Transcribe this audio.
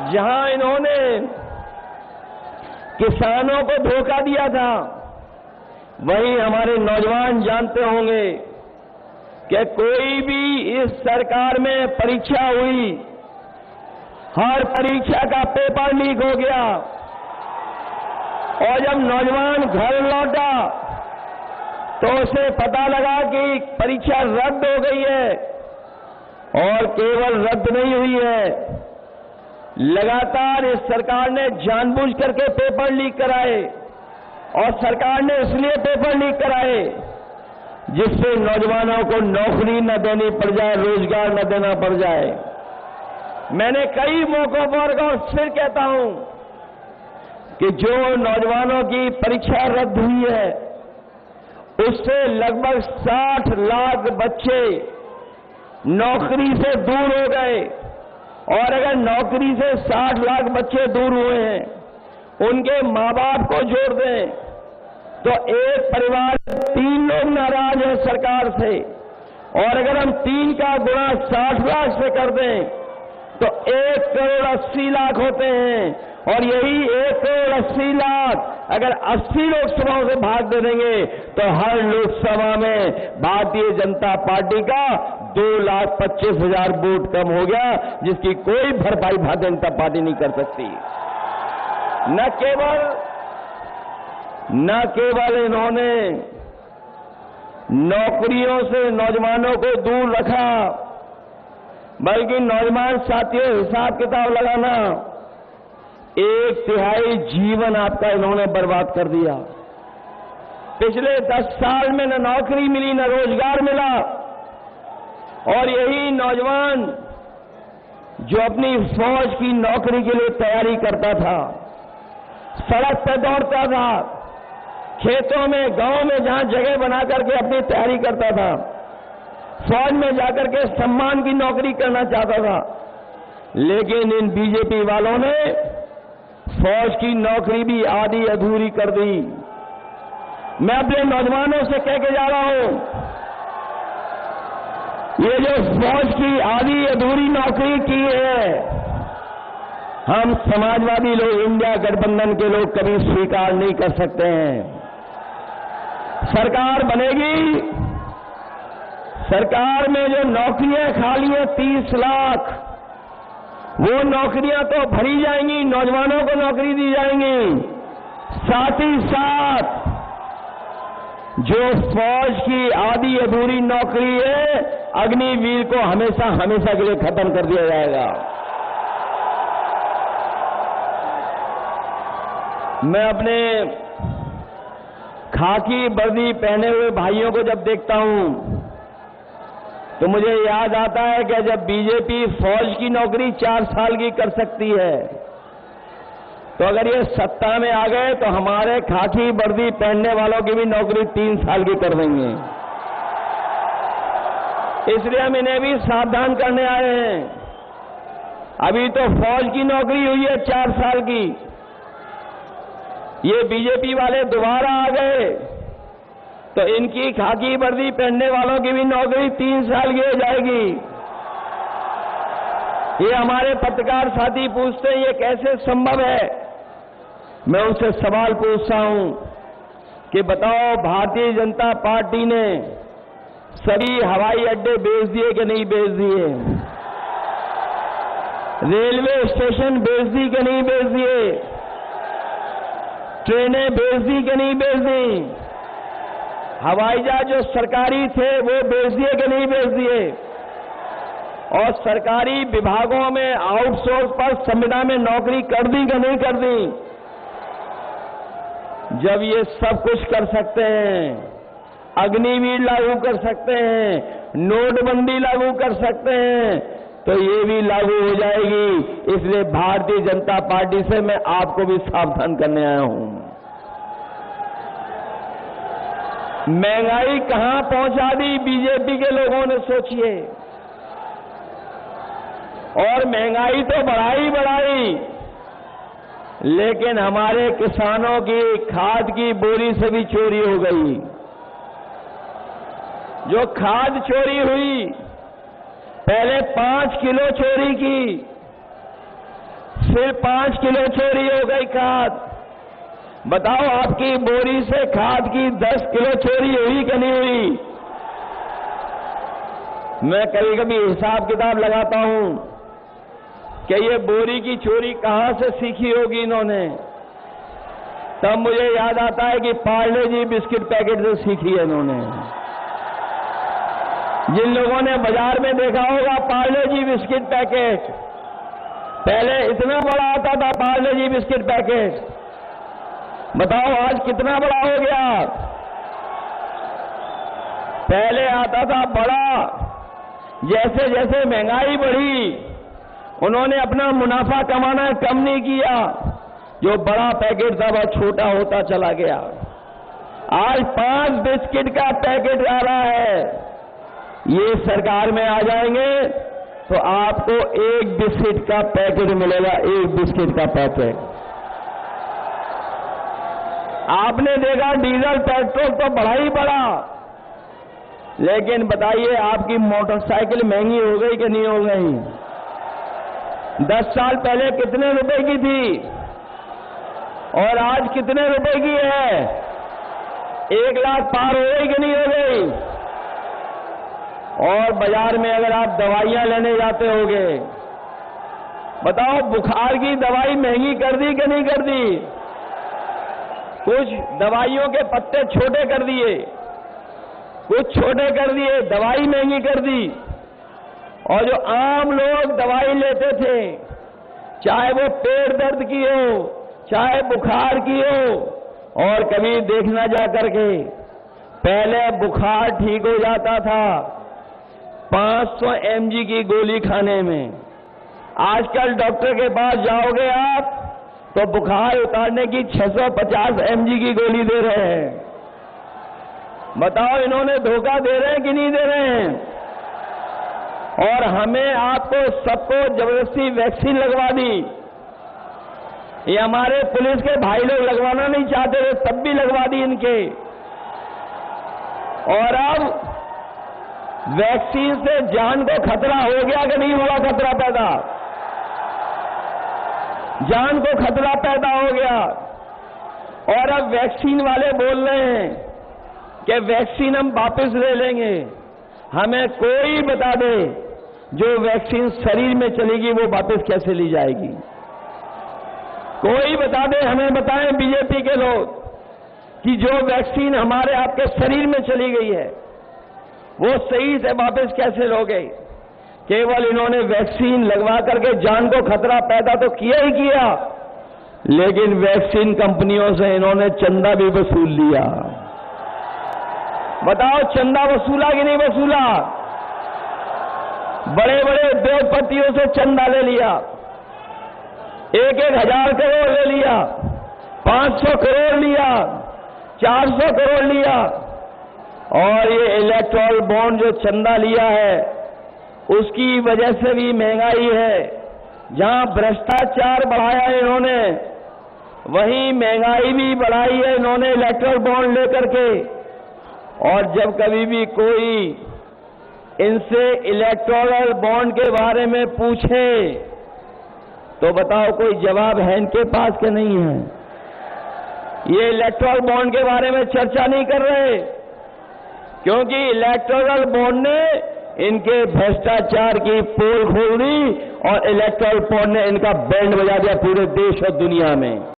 जहां इन्होंने किसानों को धोखा दिया था, वहीं हमारे नौजवान जानते होंगे कि कोई भी इस सरकार में परीक्षा हुई, हर परीक्षा का पेपर लीक हो गया और जब नौजवान घर लौटा तो उसे पता लगा कि परीक्षा रद्द हो गई है। और केवल रद्द नहीं हुई है, लगातार इस सरकार ने जानबूझ करके पेपर लीक कराए और सरकार ने इसलिए पेपर लीक कराए जिससे नौजवानों को नौकरी न देनी पड़ जाए, रोजगार न देना पड़ जाए। मैंने कई मौकों पर और फिर कहता हूं कि जो नौजवानों की परीक्षा रद्द हुई है उससे लगभग 60 लाख बच्चे नौकरी से दूर हो गए। और अगर नौकरी से 60 लाख बच्चे दूर हुए हैं, उनके मां बाप को जोड़ दें तो एक परिवार 3 लोग नाराज हैं सरकार से। और अगर हम 3 का गुणा 60 लाख से कर दें तो 1 करोड़ 80 लाख होते हैं। और यही 1 करोड़ 80 लाख अगर 80 लोकसभाओं से भाग दे देंगे तो हर लोकसभा में भारतीय जनता पार्टी का 2,25,000 वोट कम हो गया, जिसकी कोई भरपाई भारतीय जनता पार्टी नहीं कर सकती। न केवल इन्होंने नौकरियों से नौजवानों को दूर रखा, बल्कि नौजवान साथियों हिसाब किताब लगाना, 1/3 जीवन आपका इन्होंने बर्बाद कर दिया। पिछले 10 साल में न नौकरी मिली न रोजगार मिला। और यही नौजवान जो अपनी फौज की नौकरी के लिए तैयारी करता था, सड़क पर दौड़ता था, खेतों में गांव में जहां जगह बना करके अपनी तैयारी करता था, फौज में जाकर के सम्मान की नौकरी करना चाहता था, लेकिन इन बीजेपी वालों ने फौज की नौकरी भी आधी अधूरी कर दी। मैं अपने नौजवानों से कह के जा रहा हूं, ये जो फौज की आधी अधूरी नौकरी की है, हम समाजवादी लोग, इंडिया गठबंधन के लोग कभी स्वीकार नहीं कर सकते हैं। सरकार बनेगी, सरकार में जो नौकरियां खाली हैं 30 लाख, वो नौकरियां तो भरी जाएंगी, नौजवानों को नौकरी दी जाएंगी। साथ ही साथ जो फौज की आधी अधूरी नौकरी है, अग्निवीर को हमेशा हमेशा के लिए खत्म कर दिया जाएगा। मैं अपने खाकी वर्दी पहने हुए भाइयों को जब देखता हूं तो मुझे याद आता है कि जब बीजेपी फौज की नौकरी 4 साल की कर सकती है, तो अगर ये सत्ता में आ गए तो हमारे खाकी वर्दी पहनने वालों की भी नौकरी 3 साल की कर देंगे। इसलिए हम इन्हें भी सावधान करने आए हैं। अभी तो फौज की नौकरी हुई है 4 साल की, ये बीजेपी वाले दोबारा आ गए तो इनकी खाकी वर्दी पहनने वालों की भी नौकरी 3 साल की हो जाएगी। ये हमारे पत्रकार साथी पूछते हैं ये कैसे संभव है। मैं उनसे सवाल पूछता हूं कि बताओ, भारतीय जनता पार्टी ने सभी हवाई अड्डे बेच दिए कि नहीं बेच दिए? रेलवे स्टेशन बेच दी कि नहीं बेच दिए? ट्रेनें बेच दी कि नहीं बेच दी? हवाई जहाज जो सरकारी थे वो बेच दिए कि नहीं बेच दिए? और सरकारी विभागों में आउटसोर्स पर संविदा में नौकरी कर दी कि नहीं कर दी? जब ये सब कुछ कर सकते हैं, अग्निवीर लागू कर सकते हैं, नोटबंदी लागू कर सकते हैं, तो ये भी लागू हो जाएगी। इसलिए भारतीय जनता पार्टी से मैं आपको भी सावधान करने आया हूं। महंगाई कहां पहुंचा दी बीजेपी के लोगों ने, सोचिए। और महंगाई तो बढ़ाई, लेकिन हमारे किसानों की खाद की बोरी से भी चोरी हो गई। जो खाद चोरी हुई, पहले 5 किलो चोरी की, सिर्फ 5 किलो चोरी हो गई खाद। बताओ आपकी बोरी से खाद की 10 किलो चोरी हुई कि नहीं हुई? मैं कभी कभी हिसाब किताब लगाता हूं कि ये बोरी की चोरी कहां से सीखी होगी इन्होंने। तब मुझे याद आता है कि पार्ले जी बिस्किट पैकेट से सीखी है इन्होंने। जिन लोगों ने बाजार में देखा होगा पार्ले जी बिस्किट पैकेट, पहले इतना बड़ा आता था पार्ले जी बिस्किट पैकेट, बताओ आज कितना बड़ा हो गया। पहले आता था बड़ा, जैसे जैसे महंगाई बढ़ी उन्होंने अपना मुनाफा कमाना कम नहीं किया, जो बड़ा पैकेट था वह छोटा होता चला गया। आज 5 बिस्किट का पैकेट आ रहा है। ये सरकार में आ जाएंगे तो आपको 1 बिस्किट का पैकेट मिलेगा, 1 बिस्किट का पैकेट। आपने देखा डीजल पेट्रोल तो बढ़ा ही बढ़ा, लेकिन बताइए आपकी मोटरसाइकिल महंगी हो गई कि नहीं हो गई? 10 साल पहले कितने रुपए की थी और आज कितने रुपए की है? 1 लाख पार हो गई कि नहीं हो गई? और बाजार में अगर आप दवाइयां लेने जाते होगे, बताओ बुखार की दवाई महंगी कर दी कि नहीं कर दी? कुछ दवाइयों के पत्ते छोटे कर दिए, कुछ छोटे कर दिए, दवाई महंगी कर दी। और जो आम लोग दवाई लेते थे, चाहे वो पेट दर्द की हो, चाहे बुखार की हो, और कभी देखना जा करके पहले बुखार ठीक हो जाता था 500 mg की गोली खाने में। आजकल डॉक्टर के पास जाओगे आप तो बुखार उतारने की 650 mg की गोली दे रहे हैं। बताओ इन्होंने धोखा दे रहे हैं कि नहीं दे रहे हैं? और हमें आपको सबको जबरदस्ती वैक्सीन लगवा दी। ये हमारे पुलिस के भाई लोग लगवाना नहीं चाहते थे, तब भी लगवा दी इनके। और अब वैक्सीन से जान को खतरा हो गया कि नहीं हुआ खतरा पैदा? जान को खतरा पैदा हो गया। और अब वैक्सीन वाले बोल रहे हैं कि वैक्सीन हम वापस ले लेंगे। हमें कोई बता दे जो वैक्सीन शरीर में चलेगी वो वापस कैसे ली जाएगी? कोई बता दे, हमें बताएं बीजेपी के लोग कि जो वैक्सीन हमारे आपके शरीर में चली गई है वो सही से वापस कैसे लोगे? केवल इन्होंने वैक्सीन लगवा करके जान को खतरा पैदा तो किया ही किया, लेकिन वैक्सीन कंपनियों से इन्होंने चंदा भी वसूल लिया। बताओ चंदा वसूला कि नहीं वसूला? बड़े बड़े उद्योगपतियों से चंदा ले लिया, 1-1 हजार करोड़ ले लिया, 500 करोड़ लिया, 400 करोड़ लिया। और ये इलेक्टोरल बॉन्ड जो चंदा लिया है उसकी वजह से भी महंगाई है। जहां भ्रष्टाचार बढ़ाया इन्होंने, वहीं महंगाई भी बढ़ाई है इन्होंने इलेक्टोरल बॉन्ड लेकर के। और जब कभी भी कोई इनसे इलेक्टोरल बॉन्ड के बारे में पूछे तो बताओ कोई जवाब है इनके पास कि नहीं है? ये इलेक्टोरल बॉन्ड के बारे में चर्चा नहीं कर रहे, क्योंकि इलेक्टोरल बॉन्ड ने इनके भ्रष्टाचार की पोल खोल दी और इलेक्टोरल बॉन्ड ने इनका बैंड बजा दिया पूरे देश और दुनिया में।